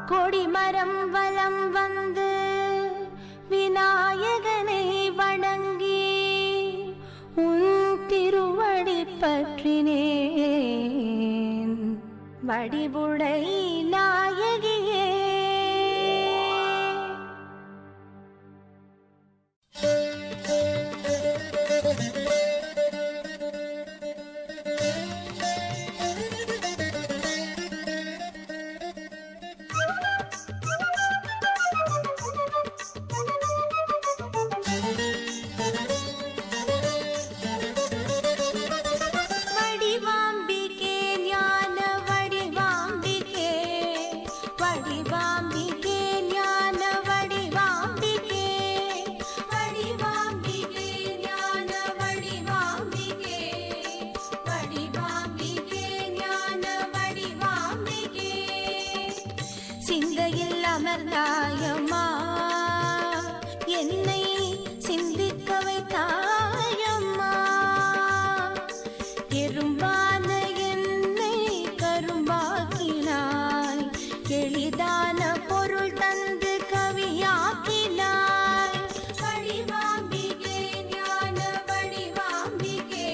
கொடிமரம் வலம் வந்து விநாயகனை வணங்கி உன் திருவடி பற்றினேன் வடிவுடை நாயகியே. சிந்தையில் அமர்ந்தாயம்மா, என்னை சிந்திக்க வைத்தாயம்மா. எறும்பான என்னை கரும்பாக்கினாய், எளிதான பொருள் தந்து கவியாக்கினாய். வடிவாம்பிகே ஞான வடிவாம்பிகே,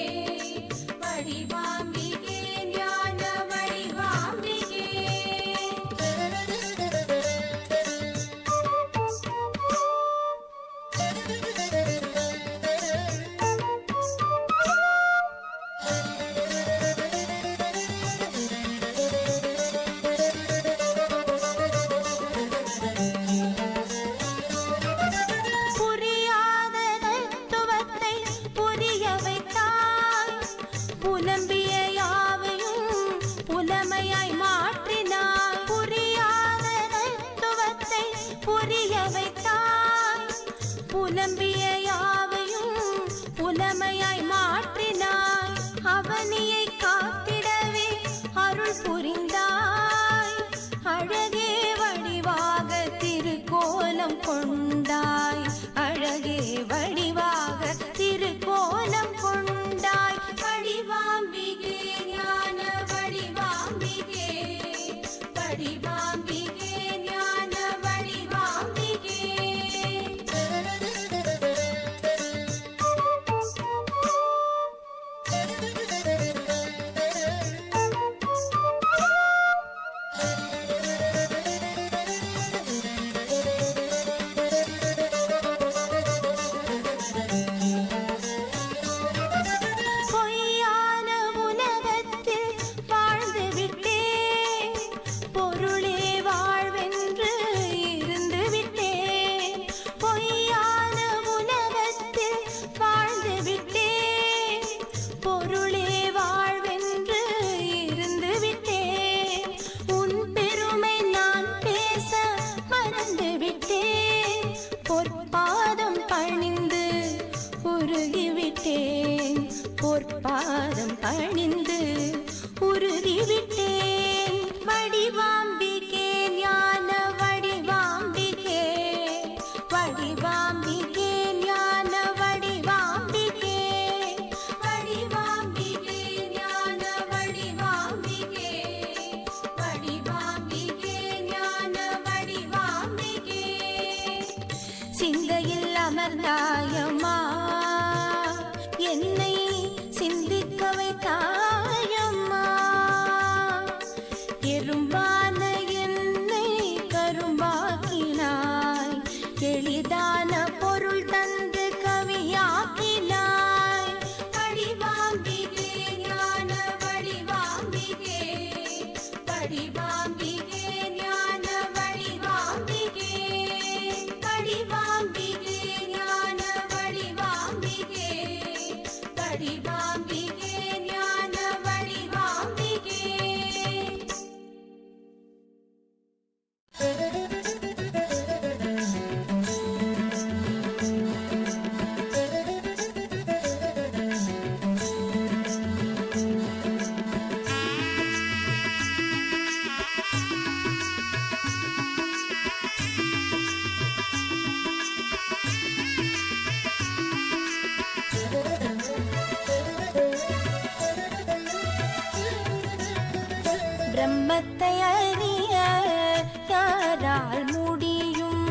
வடிவாம்பிகே ஞான வடிவாம்பிகே. புலம்பிய யாவையும் புலமையாய் மாற்றினாய், புரியாத தத்துவத்தை புரிய வைத்தாய். புலம்பிய யாவையும் புலமையாய் மாற்றினாய், அவனியை காத்திடவே அருள் புரிந்தாய். அழகே வடிவாக திருக்கோலம் கொண்டாய், அழகே வடிவாக திருக்கோலம் கொண்டாய். வடிவாம்பிகே ஞான வடிவாம்பிகே, வடிவாம்பிகே ஞான வடிவாம்பிகே. பொற்பாதம் பணிந்து உருகிவிட்டேன். வடிவாம்பிகே ஞான வடிவாம்பிகே, வடிவாம்பிகே ஞான வடிவாம்பிகே, வடிவாம்பிகே ஞான வடிவாம்பிகே, வடிவாம்பிகே ஞான வடிவாம்பிகே. சிந்தையில் அமர்ந்தாயம்மா, என்னை சிந்திக்க வைத்தாயம்மா. எறும்பான என்னை கரும்பாக்கினாய், எளிதான பொருள் தந்து கவியாக்கினாய். வடிவாம்பிகே ஞான வடிவாம்பிகே, வடிவாம்பிகே ஞான வடிவாம்பிகே, வடிவாம்பிகே ஞான வடிவாம்பிகே, வடிவாம்பிகே ஞான வடிவாம்பிகே. பிரம்மத்தை அறிய யாரால் முடியும்?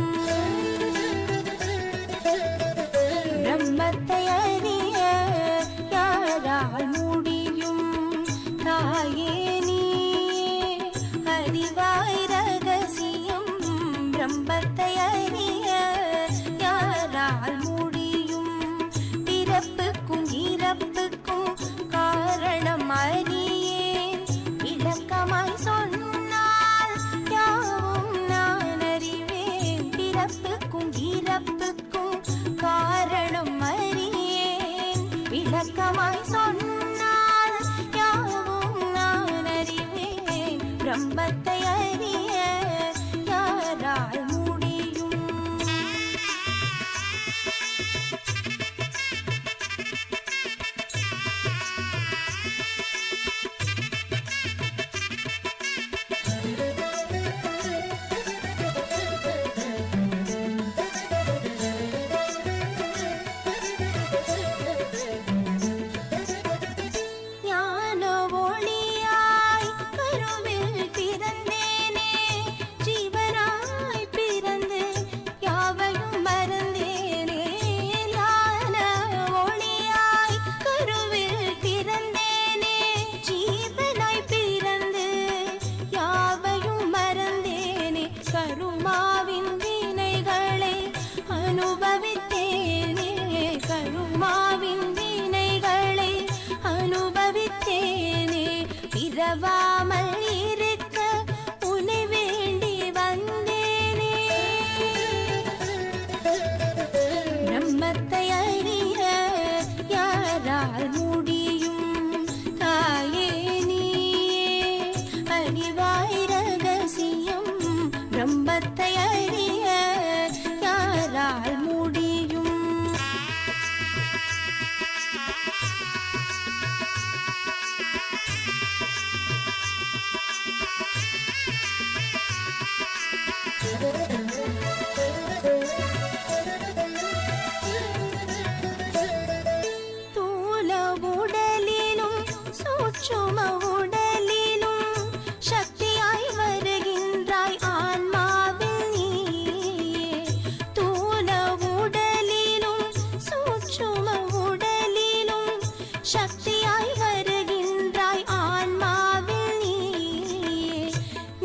பிரம்மத்தை அறிய யாரால் முடியும்? தாயே நீயே அறிவாய் ரகசியம். பிரம்மத்தை அறிய யாரால் முடியும்? பிறப்புக்கும் இறப்புக்கும் காரணம் அறியேன். விளக்கமாய் சொன்னால் யாவும் நான் அறிவேன். பிறப்புக்கும் இறப்புக்கும் காரணம் அறியேன். விளக்கமாய் சொன்னால் யாவும் நான் அறிவேன். பிரம்மத்தை அறிய யாரால் முடியும்? ஞான ஒளியாய் கருவில் பிறந்தேனே. ஜீவனாய் பிறந்து யாவையும் மறந்தேனே. ஞான ஒளியாய் கருவில் பிறந்தேனே. ஜீவனாய் பிறந்து யாவையும் மறந்தேனே. கருமாவின் வினைகளை அனுபவித்தேனே. கருமாவின் வினைகளை அனுபவித்தேனே. பிறவாமல் இருக்க உன்னை வேண்டி வந்தேனே. பிரம்மத்தை அறிய யாரால் முடியும்? தாயே நீயே அறிவாய் ரகசியம். பிரம்மத்தை அறிய யாரால் முடியும்? தூல உடலிலும் சூட்சும உடலிலும் சக்தியாய் வருகின்றாய் ஆன்மாவில் நீயே. தூல உடலிலும் சூட்சும உடலிலும் சக்தியாய் வருகின்றாய் ஆன்மாவில் நீயே.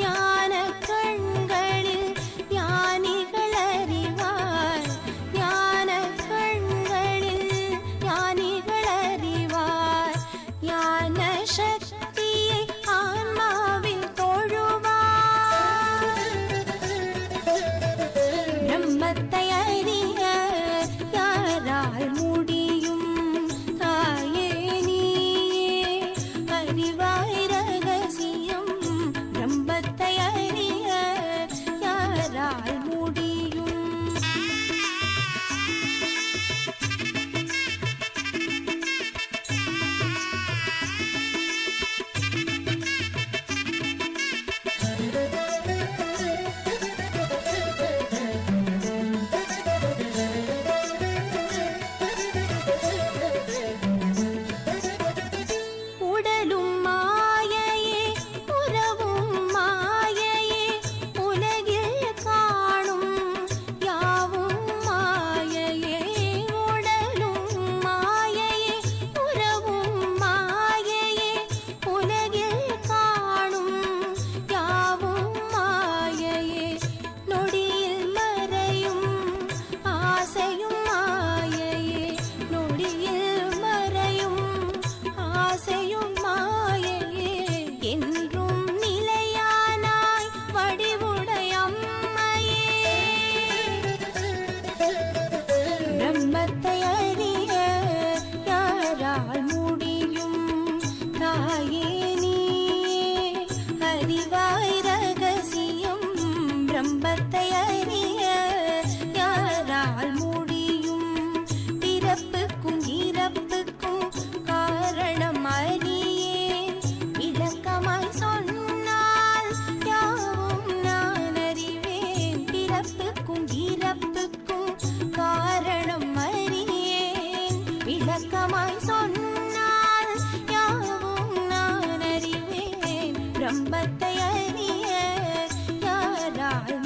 ஞான கண்களில் ஞானிகள் அறிவார். ஞான கண்களில் ஞானிகள் அறிவார். ஞான சக்தியை ஆன்மாவில் தொழுவார். பிரம்மத்தை அறிய யாரால் முடியும்? தாயே நீயே அறிவாய் ரகசியம். பிரம்மத்தை அறிய யாரால் முடியும்? உடலும் மாயையே உறவும் மாயையே. உலகில் காணும் யாவும் மாயையே. உடலும் மாயையே உறவும் மாயையே. உலகில் காணும் யாவும் மாயையே. நொடியில் மறையும் ஆசையும் மாயையே. நொடியில் மறையும் ஆசையும் மாயையே. என்றும் நிலையானாய் வடிவுடைய அம்மையே. பிரம்மத்தை அறிய யாரால் முடியும்? தாயே நீயே அறிவாய் ரகசியம். பிரம்மத்தை அறிய யாரால் முடியும்? பிறப்புக்கும் இறப்புக்கும் காரணம் அறியேன். விளக்கமாய் சொன்னால் யாவும் நான் அறிவேன். பிறப்புக்கும் இறப்புக்கும் காரணம் அறியேன். விளக்கமாய் சொன்னால் யாவும் நான் அறிவேன். பிரம்மத்தை அறிய யாரால்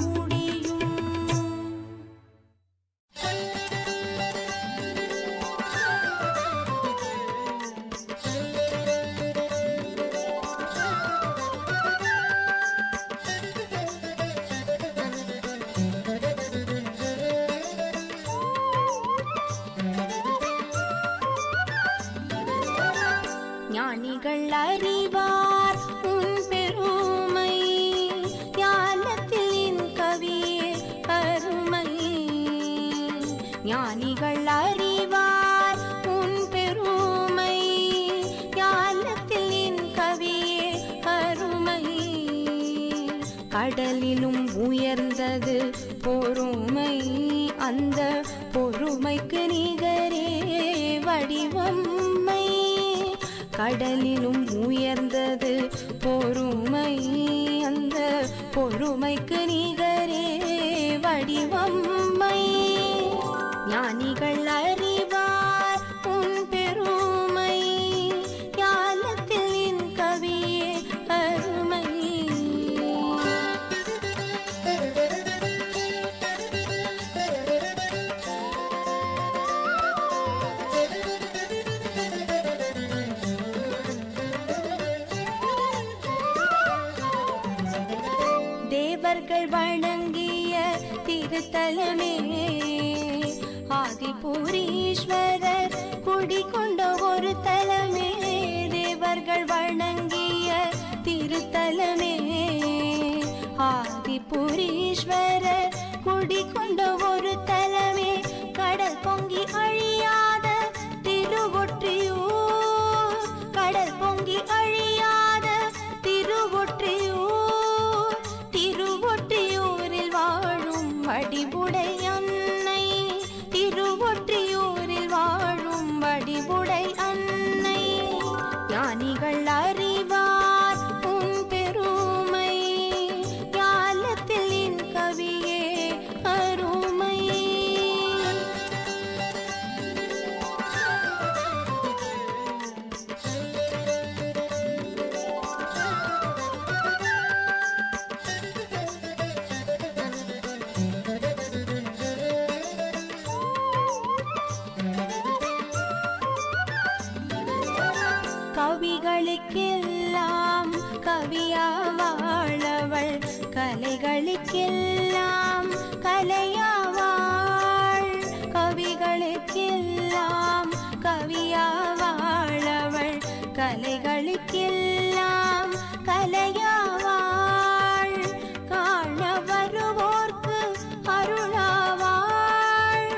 கடலிலும் உயர்ந்தது பொறுமை, அந்த பொறுமைக்கு நிகரே வடிவம்மை. கடலிலும் உயர்ந்தது பொறுமை, அந்த பொறுமைக்கு நிகரே வடிவம்மை. ஞானிகள் அறிவார் உன் பெருமை, ஞானத்தில் என் கவியே அருமை. தேவர்கள் வணங்கிய திருத்தலமே, ஆதிபுரீஸ்வரர் குடிகொண்ட ஒரு தலமே. தேவர்கள் வணங்கிய திருத்தலமே, ஆதிபுரீஸ்வரர் குடிகொண்ட ஒரு தலமே. கடல் பொங்கி அழியாத திருவொற்றியூர், கடல் பொங்கி அழியாத திருவொற்றியூர். திருவொற்றியூரில் வாழும் வடிவுடை அன்னை, திருவொற்றியூரில் வாழும் வடிவுடை அன்னை. ஞானிகள் அறிவார் உன் பெருமை, ஞானத்தில் என் கவியே அருமை. கவிகளுக்கெல்லாம் கவியாவாளவள், கலைகளுக்கெல்லாம் கலையாவாள். கவிகளுக்கெல்லாம் கவியாவாளவள், கலைகளுக்கெல்லாம் கலையாவாள். காண வருவோர்க்கு அருளாவாள்,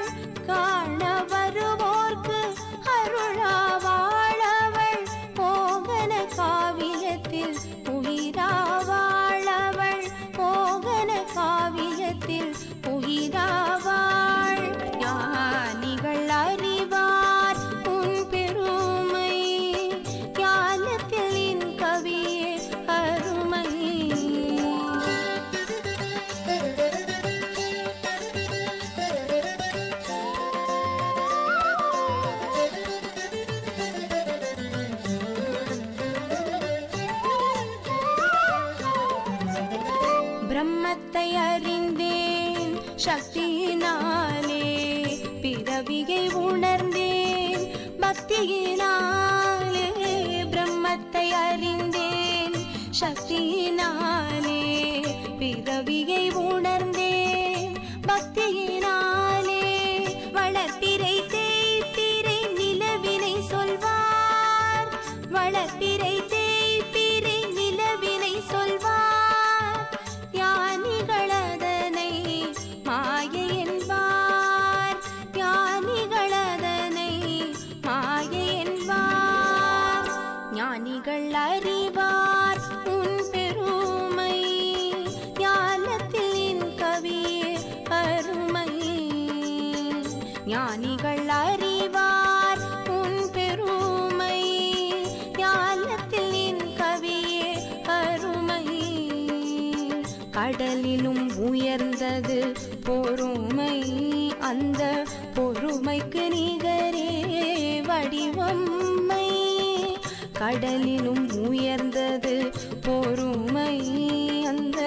காண வருவோர்க்கு அருளாவாள். அவள் மோகன காவியத்தில் உயிராவாள், அவள் மோகன காவியத்தில் உயிராவாள். ஞானிகள் அறிவார் உன் பெருமை, ஞானத்தில் என் கவியே அருமை. பிரம்மத்தை அறிந்தேன் சக்தியினாலே, பிறவியை உணர்ந்தேன் பக்தியினாலே. பிரம்மத்தை அறிந்தேன் சக்தியினாலே, பிறவியை உணர்ந்தேன் பக்தியினாலே. வளர்ப்பிறை தேய்ப்பிறை நிலவினை சொல்வார், வளர்ப்பிறை தேய்ப்பிறை நிலவினை சொல்வார். ஞானிகளதனை மாயை என்பார், ஞானிகளதனை மாயை என்பார். ஞானிகள் அறிவார் உன் பெருமை, ஞானத்தில் என் கவியே அருமை. ஞானிகள் அறிவார் உன் பெருமை, ஞானத்தில் என் கவியே அருமை. கடலிலும் உயர்ந்தது பொறுமை, அந்த பொறுமைக்கு நிகரே வடிவம்மை. கடலிலும் உயர்ந்தது பொறுமை, அந்த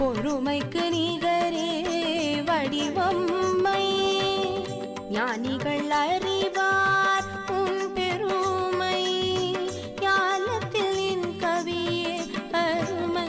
பொறுமைக்கு நிகரே வடிவம்மை. ஞானிகள் அறிவார் உன் பெருமை, ஞானத்தில் என் கவியே அருமை.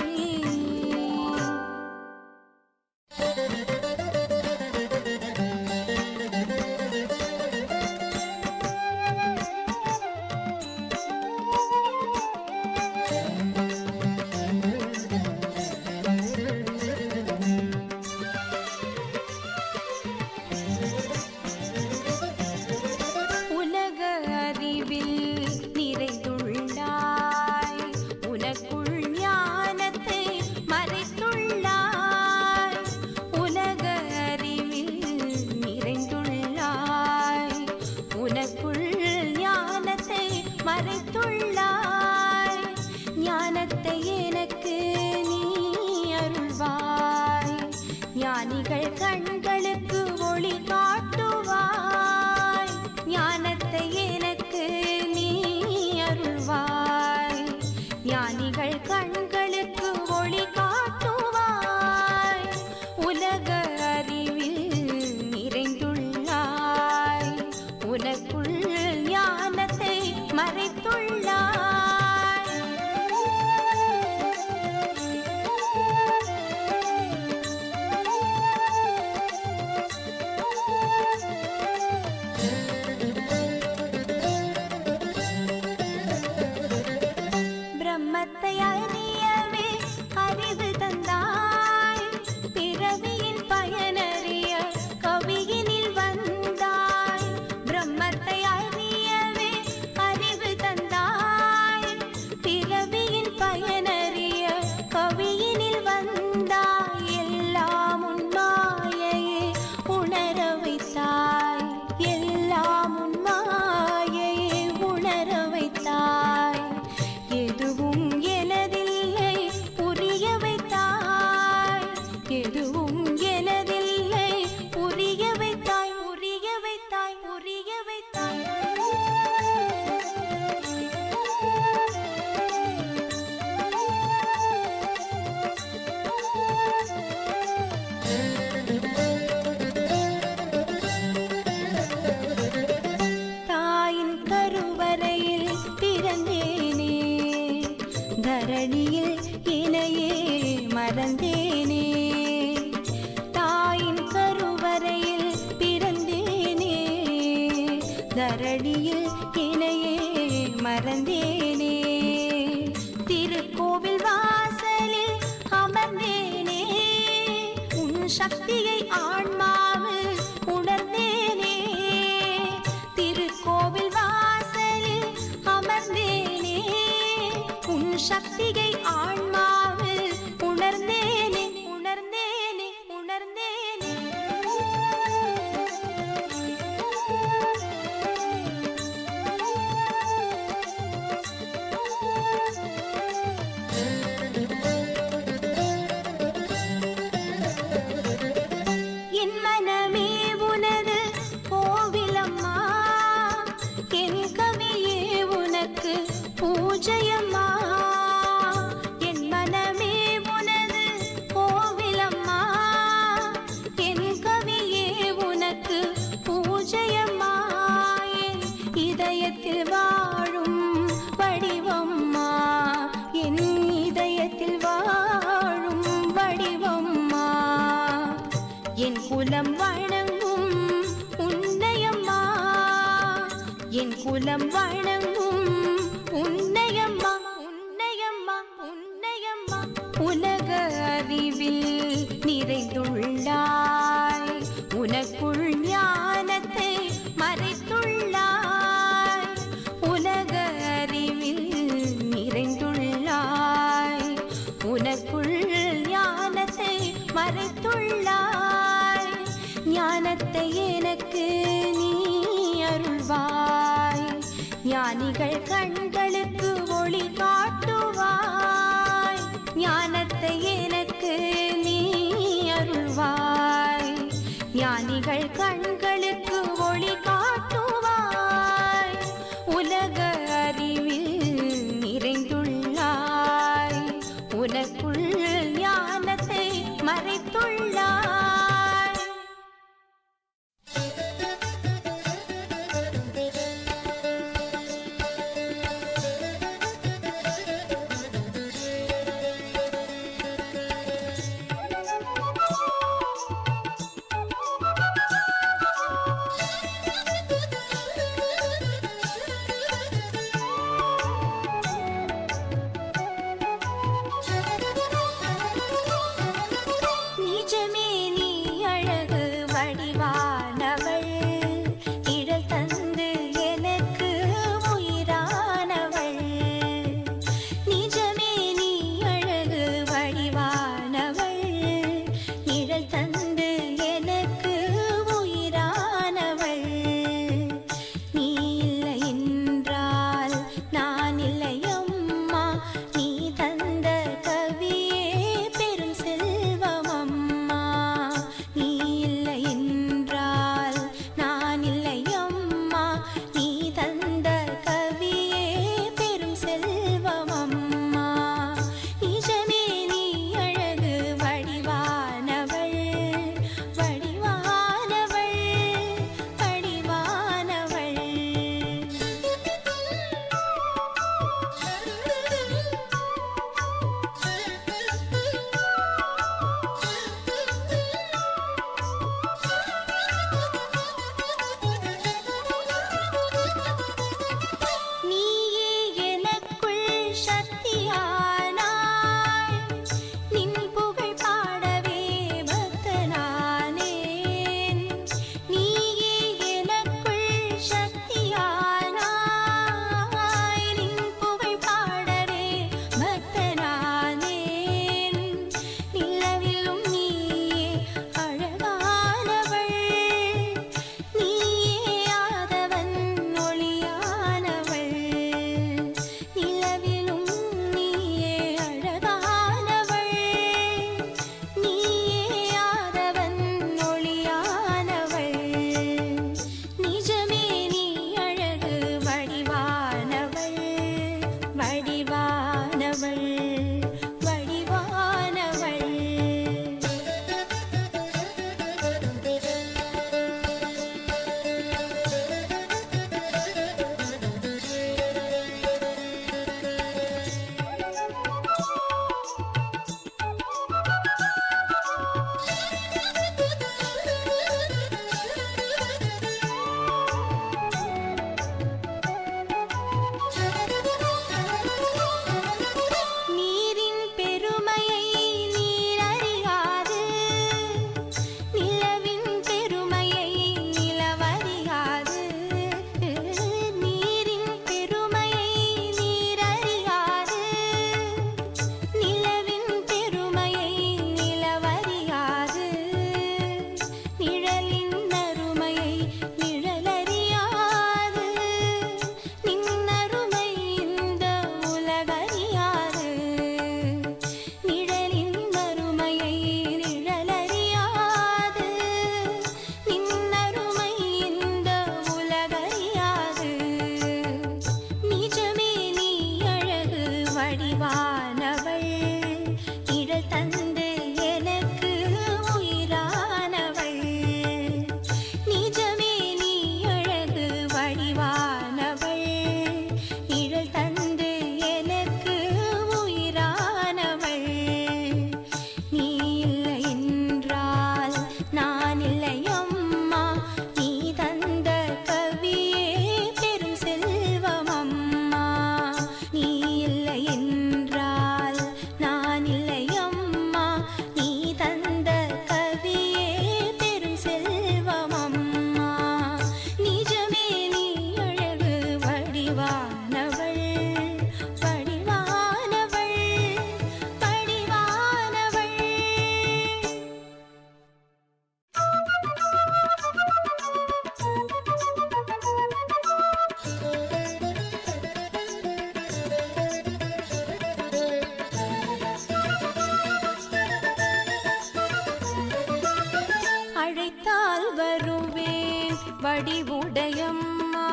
ஞானத்தை எனக்கு நீ அருள்வாய். ஞானிகள் கண்களுக்கு ஒளி காட்டுவாய். ஞானத்தை எனக்கு நீ அருள்வாய். ஞானிகள் கண்களுக்கு ஒளி காட்டுவாய். உலக அறிவில் நிறைந்துள்ளாய். உனக்குள் ஞானத்தை மறைத்துள்ளாய். பிரம்மத்தை அறியவே அறிவு தந்தாய். பிறவியின் பயனறிய கவியினில் வந்தாய். பிரம்மத்தை அறியவே அறிவு தந்தாய். பிறவியின் பயனறிய கவியினில் வந்தாய். எல்லாம் உன் மாயையே உணர வைத்தாய். எல்லாம் உன் மாயையே உணர வைத்தாய். எதுவும் எனதில்லை புரிய வைத்தாய். எதுவும் எனதில்லை புரிய வைத்தாய். புரிய வைத்தாய். புரிய வைத்தாய். தாயின் கருவறையில் பிறந்தேனே. தரணியில் இணையே மறந்தேனே. தாயின் கருவறையில் பிறந்தேனே. தரணியில் இணையே மறந்தேனே. திருக்கோவில் வாசலில் அமர்ந்தேனே. உன் சக்தியை ஆன்மாவில் உணர்ந்தேனே. திருக்கோவில் வாசலில் அமர்ந்தேனே. உன் சக்தியை ஆன்மாவில் உணர்ந்தேனே. உணர்ந்தேனே. உணர்ந்தேனே. என் மனமே உனது கோவிலம்மா. என் கவியே உனக்கு பூஜையம்மா. என் மனமே உனது கோவிலம்மா. என் கவியே உனக்கு பூஜையம்மா. என் இதயத்தில் வாழும் வடிவம்மா. என் இதயத்தில் வாழும் வடிவம்மா. என் குலம் வணங்கும் உன்னையம்மா. என் குலம் வணங்கும் உன்னையம்மா. உன்னையம்மா. உன்னையம்மா. உலக அறிவில் நிறைந்துள்ளாய். உனக்குள் ஞானத்தை மறைத்துள்ளாய். உலக அறிவில் நிறைந்துள்ளாய். உனக்குள் ஞானத்தை மறைத்துள்ளாய். ஞானத்தை எனக்கு நீ அருள்வாய். ஞானிகள் கண்களுக்கு ஒளி காட்டுவாய். ஞானத்தை எனக்கு நீ அருள்வாய். ஞானிகள் கண்களுக்கு ஒளி காட்டுவாய். உலக அறிவில் நிறைந்துள்ளாய். உனக்குள் ஞானத்தை மறைத்துள்ளாய். வடிவானவள் வடிவானவள். நீரின் பெருமையை நீரறியாது, நிலவின் பெருமையை நிலவறியாது. நீரின் பெருமையை நீரறியாது, நிலவின் பெருமையை நிலவறியாது. நிழலின் அருமையை நிழலறியாது, நின்னருமை இந்த உலகறியாது. நிழலின் அருமையை நிழலறியாது, நின்னருமை இந்த உலகறியாது. நிஜமே நீ அழகு வடிவானவள், நிழல் தந்து எனக்கு உயிரானவள். நிஜமே நீ அழகு வடிவானவள், நிழல் தந்து எனக்கு உயிரானவள். நீ இல்லை என்றால் நான் இல்லை அம்மா, நீ தந்த கவியே பெரும் செல்வம் அம்மா. நீ இல்லை என்றால் நான் இல்லை அம்மா, நீ தந்த கவியே பெரும் செல்வம் அம்மா. நிஜமே நீ அழகு வடிவானவள் வடிவானவள் வடிவானவள். அழைத்தால் வருவேன் வடிவுடையம்மா,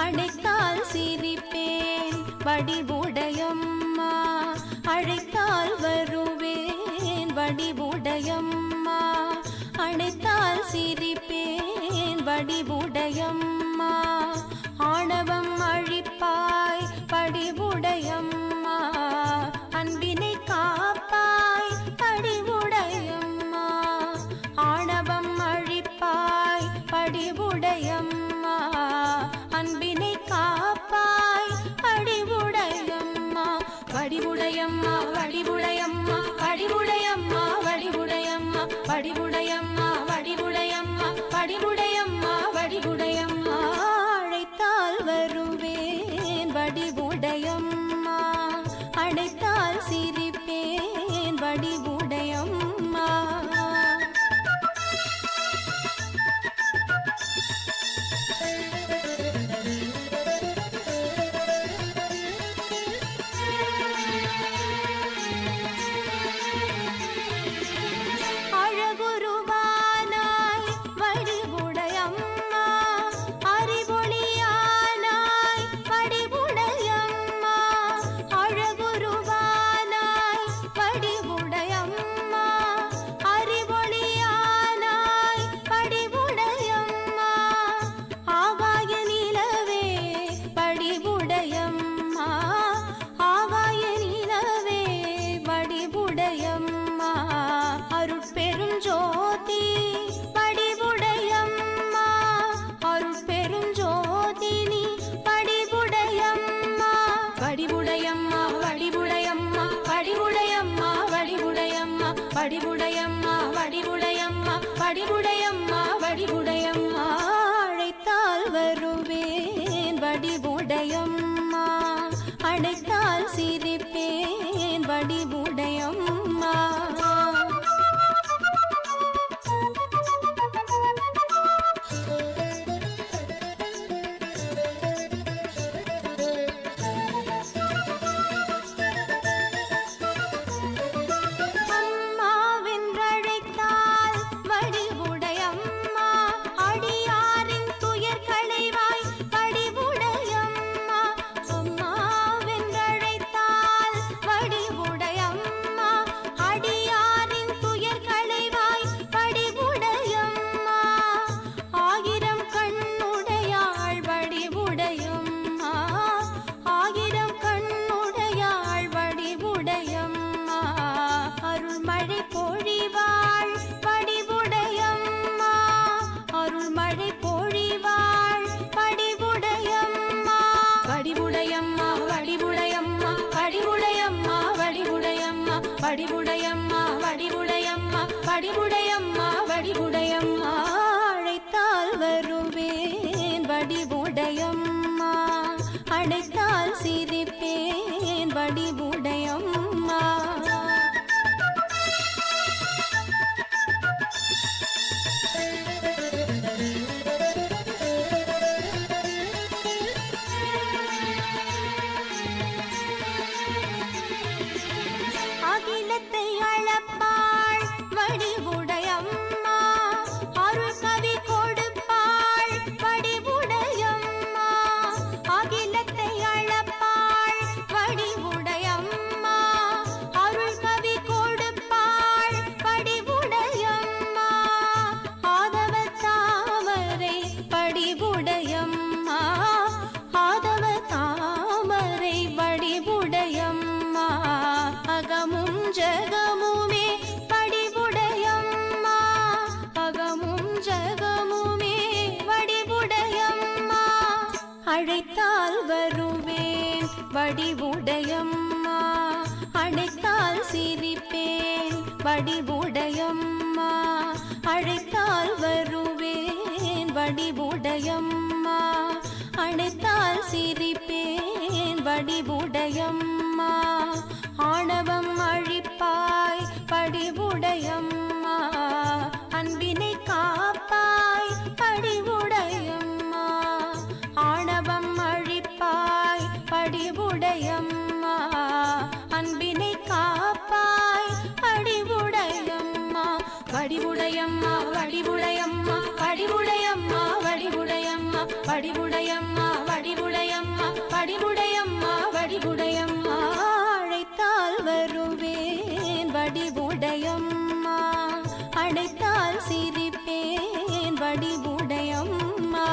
அழைத்தால் சிரிப்பேன் வடிவுடையம்மா. அழைத்தால் வருவேன் வடிவுடையம்மா, அழைத்தால் சிரிப்பேன் வடிவுடையம்மா. ஆணவம் அழிப்பாய் வடிவுடையம்மா, அன்பினை காப்பாய் வடிவுடையம்மா. ஆணவம் அழிப்பாய் வடிவுடையம்மா, அன்பினை காப்பாய் வடிவுடையம்மா. வடிவுடையம்மா வடிவுடையம்மா வடிவுடையம்மா வடிவுடையம்மா வடிவுடையம்மா வடிவுடையம்மா வடிவுடையம்மா வடிவுடையம்மா. அழைத்தால் வருவேன் வடிவுடையம்மா, அழைத்தால் சிரிப்பேன் வடிவுடையம்மா. அழகுருவானாய் வடிவுடையம்மா, அறிவொளியானாய் வடிவுடையம்மா. அழகுருவானாய் வடிவுடையம்மா, அறிவொளியானாய் வடிவுடையம்மா. ஆகாய நிலவே வடிவுடையம்மா, ஆகாய நிலவே வடிவுடையம்மா. அருட்பெரும் ஜோதி வடிவுடையம்மா, அருட்பெரும் ஜோதினி வடிவுடையம்மா. வடிவுடையம்மா வடிவுடையம்மா வடிவுடையம்மா வடிவுடையம்மா வடிவுடையம்மா வடிவுடையம்மா வடிவுடையம்மா வடிவுடையம்மா. அழைத்தால் வருவேன் வடிவுடையம்மா, அழைத்தால் சிரிப்பேன் வடிவுடையம்மா. அம்மாவென்றழைத்தால் வடிவுடையம்மா, அடியாரின் துயர் களைவாய் வடிவுடையம்மா. அம்மாவென்றழைத்தால் மழை பொழிவாள் வடிவுடையம்மா, அருள் மழை பொழிவாள் வடிவுடையம்மா. வடிவுடையம்மா வடிவுடையம்மா வடிவுடையம்மா வடிவுடையம்மா வடிவுடையம்மா வடிவுடையம்மா வடிவுடையம்மா வடிவுடையம்மா. அழைத்தால் வருவேன் வடிவுடையம்மா, அழைத்தால் சிரிப்பேன் வடிவுடையம்மா. அகிலத்தை அளப்பாள் வடிவுடையம்மா, அருள் கவி கொடுப்பாள் வடிவுடையம்மா. அகிலத்தை அளப்பாள் வடிவுடையம்மா, அருள் கவி கொடுப்பாள் வடிவுடையம்மா. ஆதவ தாமரை வடிவுடையம்மா, ஆதவ தாமரை வடிவுடையம்மா. அகமும் ஜகமுமே வடிவுடையம்மா, அகமும் ஜகமுமே வடிவுடையம்மா. அழைத்தால் வருவேன் வடிவுடையம்மா, அழைத்தால் சிரிப்பேன் வடிவுடையம்மா. அழைத்தால் வருவேன் வடிவுடையம்மா, அழைத்தால் சிரிப்பேன் வடிவுடையம்மா. ஆணவம் அழிப்பாய் வடிவுடையம்மா, அன்பினை காப்பாய் வடிவுடையம்மா. ஆணவம் அழிப்பாய் வடிவுடையம்மா, அன்பினை காப்பாய் வடிவுடையம்மா. வடிவுடையம்மா வடிவுடையம்மா வடிவுடையம்மா வடிவுடையம்மா வடிவுடையம்மா வடிவுடையம்மா வடிவுடையம்மா வடிவுடையம்மா. அழைத்தால் வருவேன் வடிவுடையம்மா, அழைத்தால் சிரிப்பேன் வடிவுடையம்மா.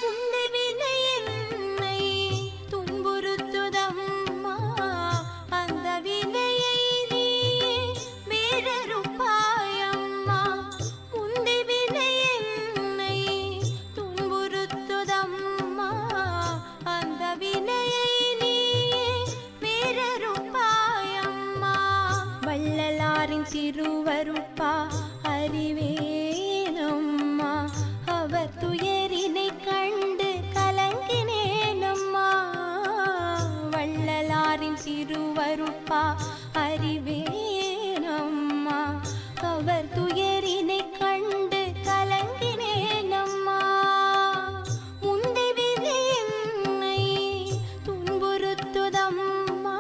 உந்தி வினை என்னை துன்புறுத்துதம்மா, அந்த வினையை நீ வேறறுப்பாயம்மா. உந்தி வினை என்னை துன்புறுத்துதம்மா, அந்த வினையை நீ வேறறுப்பாயம்மா. வள்ளலாரின் திருவருட்பா அறிவேனம்மா, அவர் துயரினை கண்டு கலங்கினேனம்மா. வள்ளலாரின் திருவருட்பா அறிவேனம்மா, அவர் துயரினை கண்டு கலங்கினேனம்மா. உந்தி வினை என்னை துன்புறுத்துதம்மா,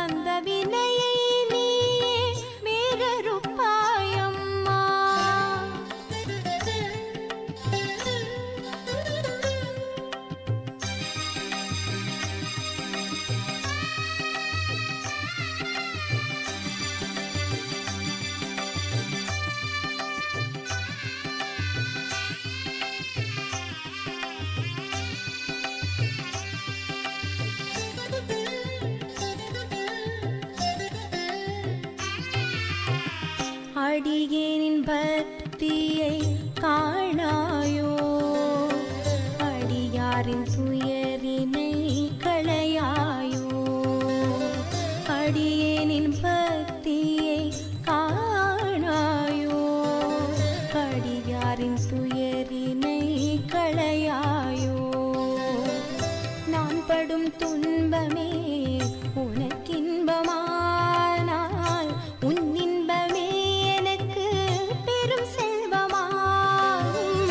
அந்த வினையை நீ வேறறுப்பாயம்மா. அடியேனின் பக்தியை காணாயோ, அடியாரின் துயரினை களையாயோ. அடியேனின் பக்தியை காணாயோ, அடியாரின் துயரினை களையாயோ. நான் படும் துன்பமே உனக்கின்பமானால், உன் இன்பமே எனக்கு பெரும் செல்வமாகும்.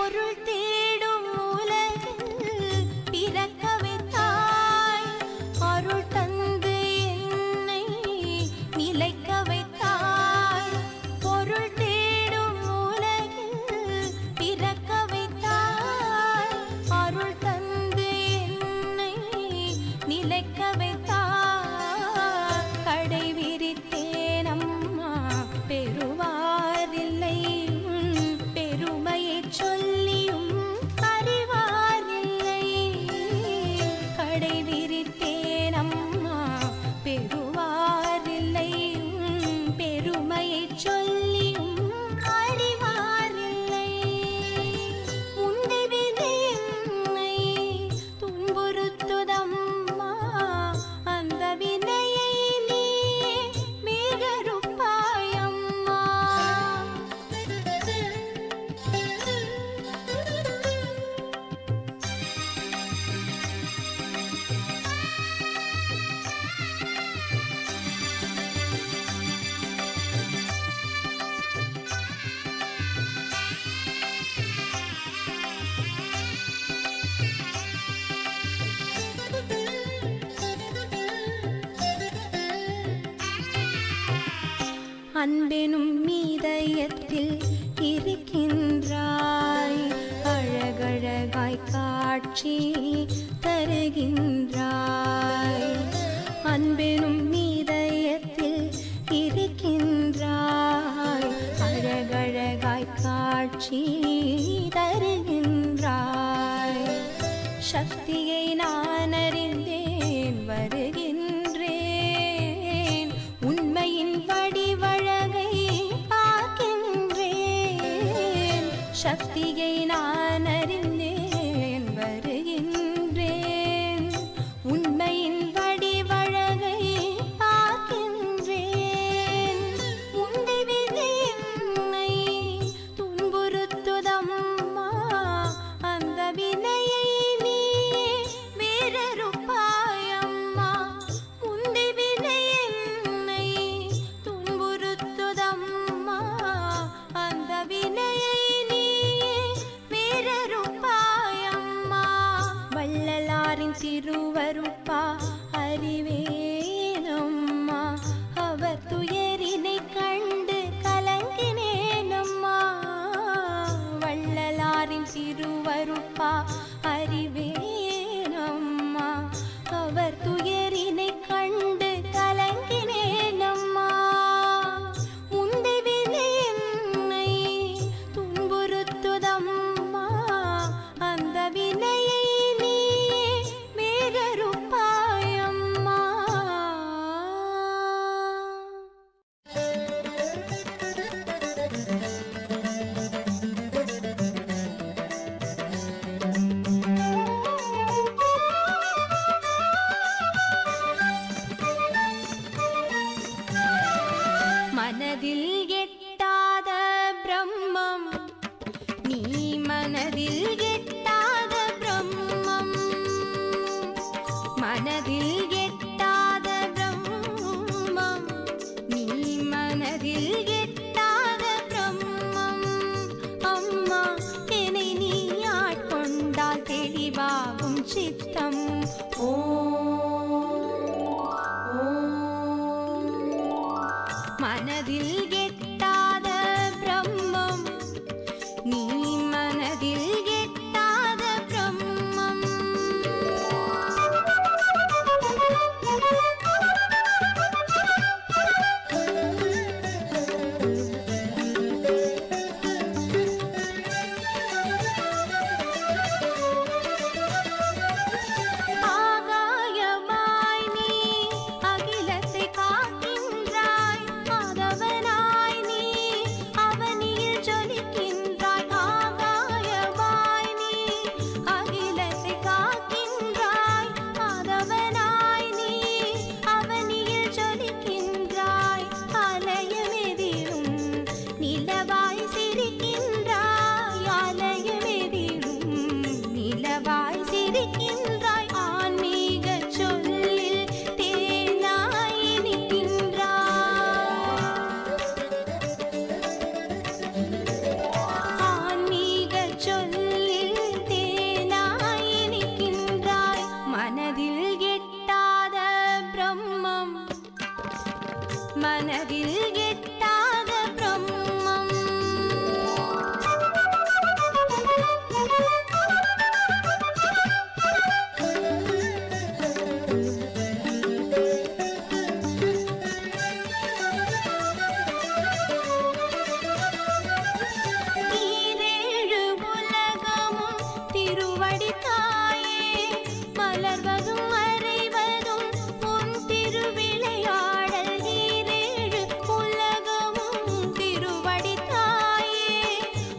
பொருள் தேடும் உலகில் பிறக்க வைத்தாய். அருள் தந்து என்னை நிலைக்க வைத்தாய். பொருள் தேடும் உலகில் பிறக்க வைத்தாய். அருள் தந்து என்னை நிலைக்க வைத்தாய். கடை விரித்தேன் அம்மா பெறுவாரில்லை. பெருமையை சொல்லியும் அறிவாரில்லை. கடை விரித்தேன் அம்மா பெறுவாரில்லை. பெருமையை சொல்லியும் அறிவாரில்லை. உந்தி விதி என்னை துன்புறுத்துதம்மா. அந்த வினையை நீ மீகருப்பாயம்மா. அன்பெனும் மீதயத்தில் இருக்கின்றாய். அழகழகாய் காட்சி தருகின்றாய். அன்பெனும் மீதயத்தில் இருக்கின்றாய். அழகழகாய் காட்சி தருகின்றாய். சக்தியை நான் அறிந்தேன் வருகின்றேன். உண்மையின் வடிவழகை பார்க்கின்றேன். சக்தியை நான் அறிந்தேன் வருகின்றேன். உண்மையின் வடிவழகை பார்க்கின்றேன். உந்தி விதி என்னை துன்புறுத்துதம்மா. அந்த வினையை நீ வேறறுப்பாயம்மா. உந்தி வினை என்னை துன்புறுத்துதம்மா. அந்த வினையை நீ வேறறுப்பாயம்மா. வள்ளலாரின் திருவருப்பா அறிவேனம்மா. அவர் துயரினை கண்டு கலங்கினேனம்மா. வள்ளலாரின் திருவருப்பா அறிவேனம்மா. அவர் துயரினை கண்டு கலங்கினேனம்மா. உந்தி வினை என்னை துன்புறுத்துதம்மா. அந்த வினையை நீ வேறறுப்பாயம்மா. மனதில் எட்டாத பிரம்மம் நீ. மனதில் எட்டாத பிரம்மம். மனதில் எட்டாத பிரம்மம் நீ. மனதில் எட்டாத பிரம்மம். அம்மா என்னை நீ ஆட்கொண்டால் தெளிவாகும் சித்தம். மனதில் எட்டாத பிரம்மம் நீ. மனதில் எட்டாத பிரம்மம். ஆகாயமாய் நீ அகிலத்தை காக்கின்றாய். ஆதவனாய் நீ மனதில் எட்டாத பிரம்மம். ஈரேழு உலகமும் திருவடி தாயே, மலர்வதும் மறைவதும் உன் திருவிளையாடல். ஈரேழு உலகமும் திருவடி தாயே,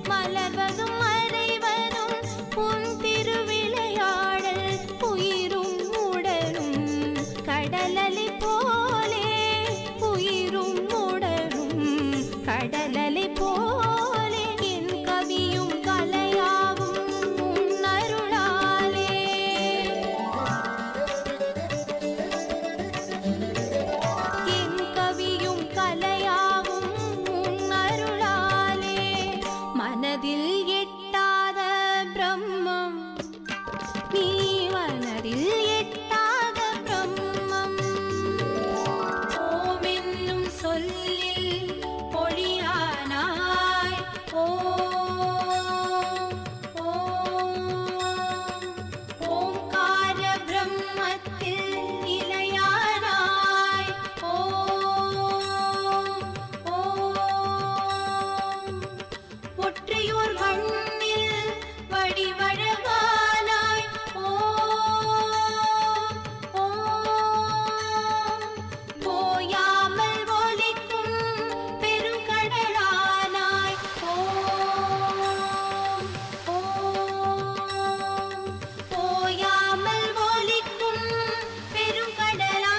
மலர்வதும் மறைவதும் உன் திருவிளையாடல். உயிரும் உடலும் கடலலை போலே, உயிரும் உடலும் கடலலை போலே, என் கவியும் கலையாகும் உன் அருளாலே. என் கவியும் கலையாகும் உன் அருளாலே. மனதில் எட்டாத பிரம்மம் நீ, மனதில் எட்டாத பிரம்மம். ஓம் என்னும் சொல்லில் பொழியானாய், ஓம் ஓங்கார பிரம்மத்தில் நிலையானாய், ஒற்றையோர் மண்ணில் வடிவழகானாய், போயாமல் ஒலிக்கும் பெருங்கடலானாய், போயாமல் ஒலிக்கும் பெருங்கடலானாய்.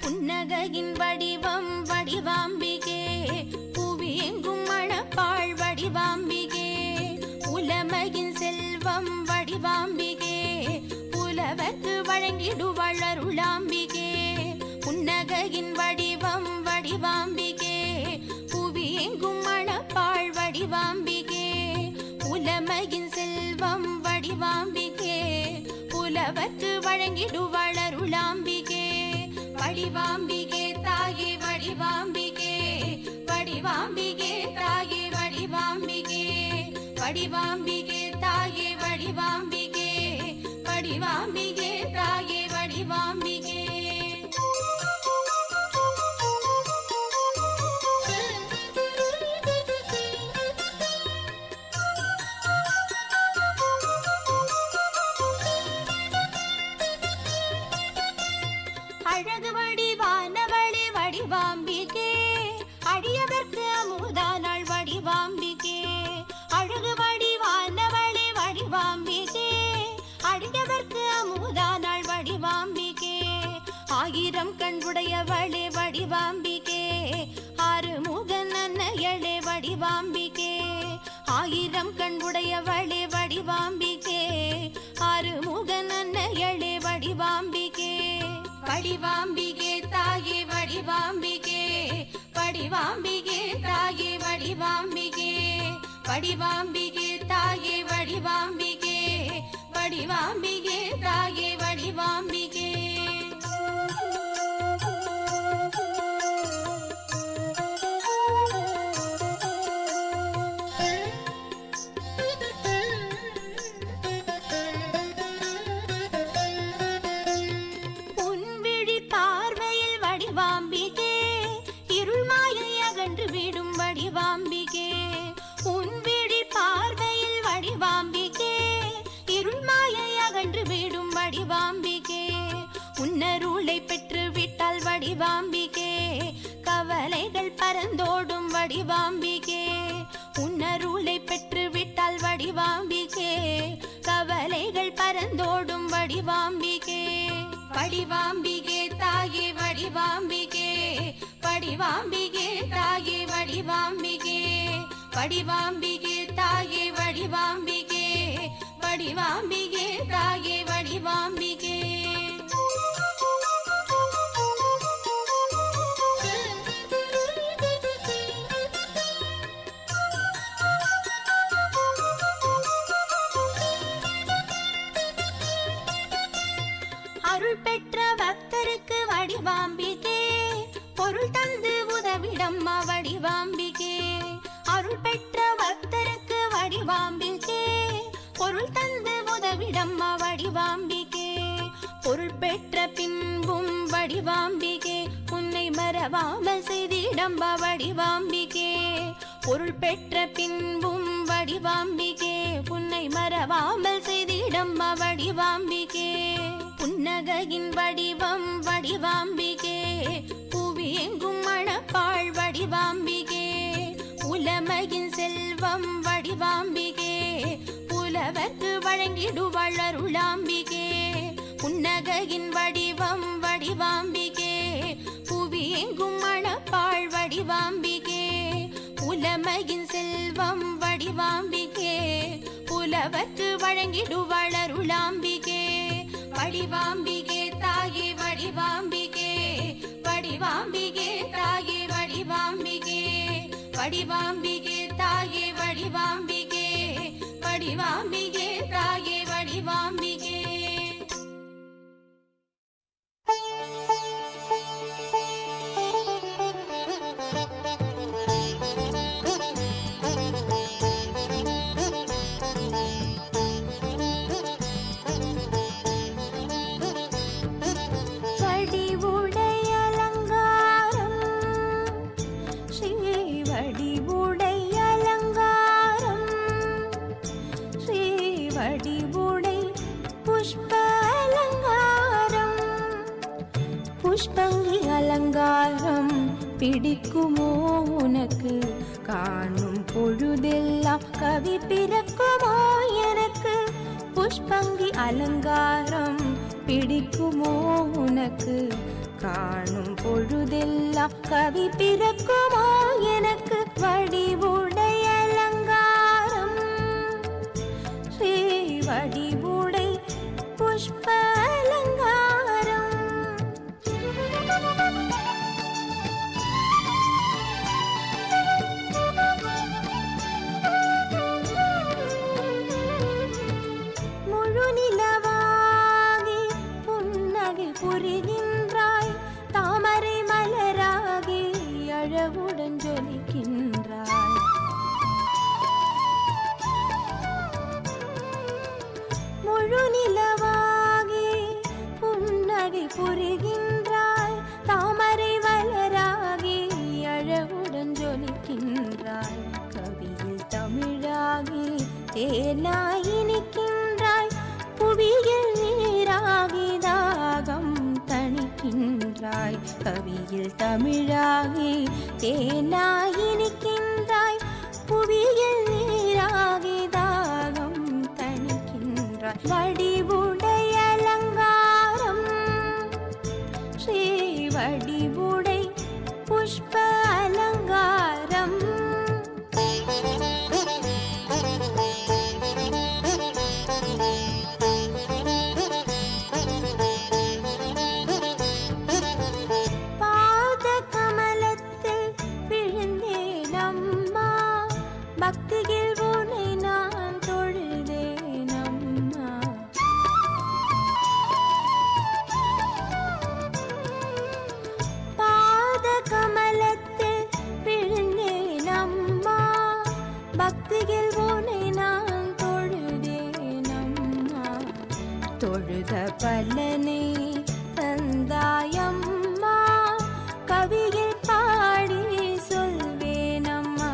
புன்னகையின் வடிவம் வடிவாம்பிகே, புவி எங்கும் மணப்பாள் வடிவாம்பிகே. உலமையின் செல்வம் வடிவாம்பிகே, புலவர்க்கு வழங்கிடுவாள் அருளாம்பிகே. புன்னகையின் வடிவம் வடிவாம்பிகே, புவி எங்கும் மணப்பாள் வடிவாம்பிகே. உலமையின் செல்வம் வடிவாம்பிகே, புலவர்க்கு வழங்கிடுவாள் அருளாம்பிகே. வடிவாம்பிகே தாயே வடிவாம்பிகே, வடிவாம்பிகே தாயே வடிவாம்பிகே, வடிவாம்பிகே தாயே வடிவாம்பிகே, வடிவாம்பிகே தாயே வடிவாம்பிகே. அழகு வடிவானவளே வடிவாம்பிகே, அடியவர்க்கு அமுதானாள் வடிவாம்பிகே. அழகு வடிவானவளே வடிவாம்பிகே, அடியவர்க்கு அமுதானாள் வடிவாம்பிகே. ஆயிரம் கண் உடையவளே வடிவாம்பிகே, ஆறுமுகன் அன்னையளே வடிவாம்பிகே. ஆயிரம் கண் உடையவளே வடிவாம்பிகே, ஆறுமுகன் அன்னையளே வடிவாம்பிகே. வடிவாம்பிகே தாயே வடிவாம்பிகே, வடிவாம்பிகே தாயே வடிவாம்பிகே, வடிவாம்பிகே தாயே வடிவாம்பிகே, வடிவாம்பிகே தாயே வடிவாம்பிகே. வடிவாம்பிகே, இருள் மாயை அகன்று விடும் வடிவாம்பிகே. உன் விழி பார்வையில் வடிவாம்பிகே, இருள் மாயை அகன்று விடும் வடிவாம்பிகே. உன்னருளை பெற்று விட்டால் வடிவாம்பிகே, கவலைகள் பறந்தோடும் வடிவாம்பிகே. உன்னருளை பெற்று விட்டால் வடிவாம்பிகே, கவலைகள் பறந்தோடும் வடிவாம்பிகே. வடிவாம்பிகே தாயே வடிவாம்பிகே, வடிவாம்பிகே தாயே வடிவாம்பிகே, வடிவாம்பிகே தாயே வடிவாம்பிகே, வடிவாம்பிகே தாயே வடிவாம்பிகே. அருள் பெற்ற பக்தருக்கு வடிவாம்பிகே பொருள் தந்து உதவிடம்மா வடிவாம்பிகே. அருள் பெற்ற பக்தருக்கு வடிவாம்பிகே பொருள் தந்து உதவிடம்மா வடிவாம்பிகே. பொருள் பெற்ற பின்பும் வடிவாம்பிகே உன்னை மறவாமல் செய்திடம்பா வடிவாம்பிகே. பொருள் பெற்ற பின்பும் வடிவாம்பிகே உன்னை மறவாமல் செய்திடம்மா வடிவாம்பிகே. புன்னகையின் வடிவம் வடிவாம்பிகே புவி எங்கும் மணப்பாள் வடிவாம்பிகே. உலமையின் செல்வம் வடிவாம்பிகே புலவர்க்கு வழங்கிடுவாள் அருளாம்பிகே. புன்னகையின் வடிவம் வடிவாம்பிகே புவி எங்கும் மணப்பாள் வடிவாம்பிகே. உலமையின் செல்வம் வடிவாம்பிகே புலவர்க்கு வழங்கிடுவாள் அருளாம்பிகே. வடிவாம்பிகே தாயே வடிவாம்பிகே வடிவாம்பிகே தாயே வடிவாம்பிகே. வடிவாம்பிகே தாயே வடிவாம்பிகே வடிவாம்பிகே தாயே வடிவாம்பிகே. புஷ்பங்கி அலங்காரம் பிடிக்குமோ உனக்கு? காணும் பொழுதெல்லாம் கவி பிறக்குமோ எனக்கு? புஷ்பங்கி அலங்காரம் பிடிக்குமோ உனக்கு? காணும் பொழுதெல்லாம் கவி பிறக்குமோ எனக்கு? வடிவுடை அலங்காரம் ஸ்ரீ வடிவுடை புஷ்ப அலங்காரம். முழு நிலவாகி புன்னகை புரிகின்றாய், தாமரை மலராகி அழகுடன் ஜொலிக்கின்றாய். முழு நிலவாகி புன்னகை புரிகின்றாய், தாமரை மலராகி அழகுடன் ஜொலிக்கின்றாய். கவியில் தமிழாகி தேனாய் இனிக்கின்றாய், புவியில் நீராகி தாகம் தணிக்கின்றாய். கவியில் தமிழாகி தேனாய் இனிக்கின்றாய், புவியில் நீராகி தாகம் தணிக்கின்றாய். வடிவுடை அலங்காரம் ஸ்ரீ வடிவுடை புஷ்ப அலங்காரம். பாத கமலத்தில் விழுந்தேன் அம்மா, பக்தியில் உன்னை நான் தொழுதேன் அம்மா. பாத கமலத்தில் விழுந்தேன் அம்மா, பக்தியில் உன்னை நான் தொழுதேன் அம்மா. தொழுத பலனை தந்தாயம்மா, கவியில் பாடி சொல்வேனம்மா.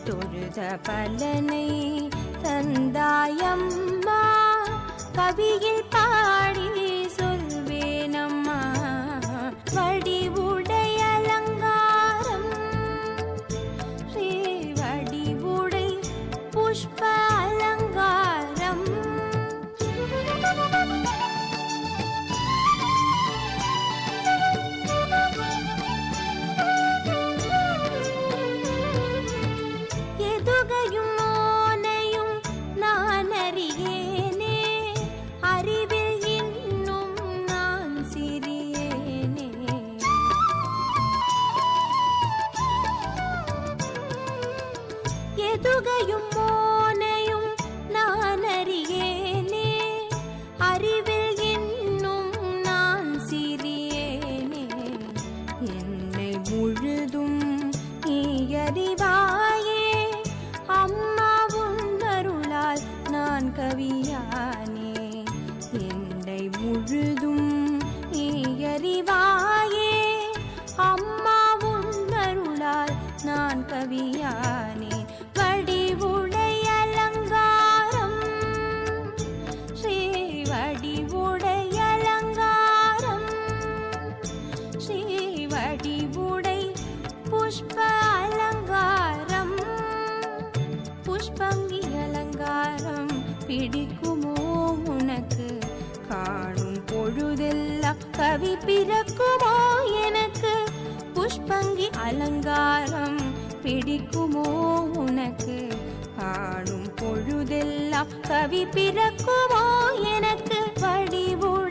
தொழுத பலனை தந்தாயம்மா, கவியில் பாடி சொல்வேனம்மா. வடிவுடை அலங்காரம் ஸ்ரீ வடிவுடை புஷ்ப அலங்காரம். எதுகையும் மோனையும் நான் புஷ்பங்கி அலங்காரம் பிடிக்குமோ உனக்கு? காணும் பொழுதெல்லாம் கவி பிறக்குமோ எனக்கு? புஷ்பங்கி அலங்காரம் பிடிக்குமோ உனக்கு? காணும் பொழுதெல்லாம் கவி பிறக்குமோ எனக்கு? வடிவுடை